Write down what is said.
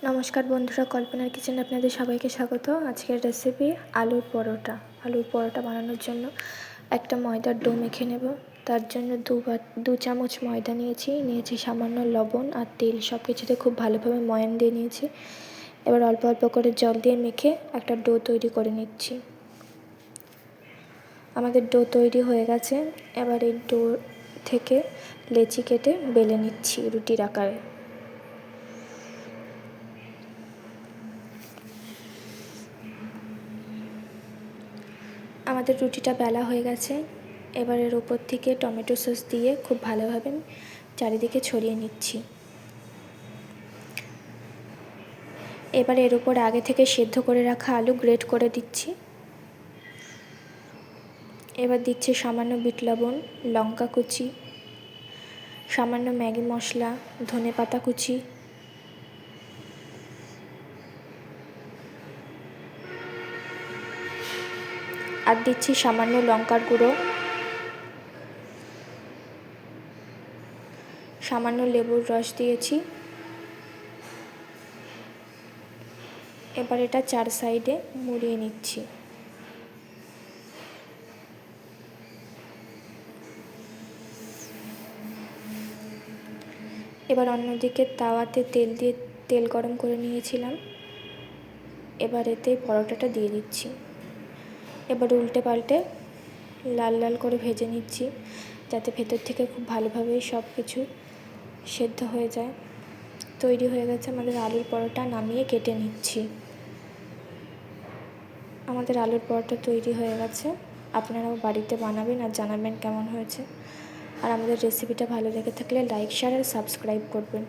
নমস্কার বন্ধুরা, কল্পনার কিচেনে আপনাদের সবাইকে স্বাগত। আজকের রেসিপি আলুর পরোটা। আলুর পরোটা বানানোর জন্য একটা ময়দার ডো মেখে নেব। তার জন্য 2 চামচ ময়দা নিয়েছি সামান্য লবণ আর তেল, সব কিছুতে খুব ভালোভাবে ময়ান দিয়ে নিয়েছি। এবার অল্প অল্প করে জল দিয়ে মেখে একটা ডো তৈরি করে নিচ্ছি। আমাদের ডো তৈরি হয়ে গেছে। এবার এই ডো থেকে লেচি কেটে বেলে নিচ্ছি রুটির আকারে। আমাদের রুটিটা বেলা হয়ে গেছে। এবার এর ওপর থেকে টমেটো সস দিয়ে খুব ভালোভাবে চারিদিকে ছড়িয়ে নিচ্ছি। এবার এর ওপর আগে থেকে সেদ্ধ করে রাখা আলু গ্রেট করে দিচ্ছি। এবার দিচ্ছি সামান্য বিট লবণ, লঙ্কা কুচি, সামান্য ম্যাগি মশলা, ধনেপাতা কুচি, আর দিচ্ছি সামান্য লঙ্কার গুঁড়ো, সামান্য লেবুর রস দিয়েছি। এবার এটা 4 সাইডে মুড়িয়ে নিচ্ছি। এবার অন্যদিকে তাওয়াতে তেল গরম করে নিয়েছিলাম। এবার এতে পরোটাটা দিয়ে দিচ্ছি। এবার উল্টে পাল্টে লাল লাল করে ভেজে নিচ্ছি, যাতে ভেতর থেকে খুব ভালোভাবে সব কিছু সেদ্ধ হয়ে যায়। তৈরি হয়ে গেছে আমাদের আলুর পরোটা। নামিয়ে কেটে নিচ্ছি। আমাদের আলুর পরোটা তৈরি হয়ে গেছে। আপনারাও বাড়িতে বানাবেন আর জানাবেন কেমন হয়েছে। আর আমাদের রেসিপিটা ভালো লেগে থাকলে লাইক, শেয়ার আর সাবস্ক্রাইব করবেন।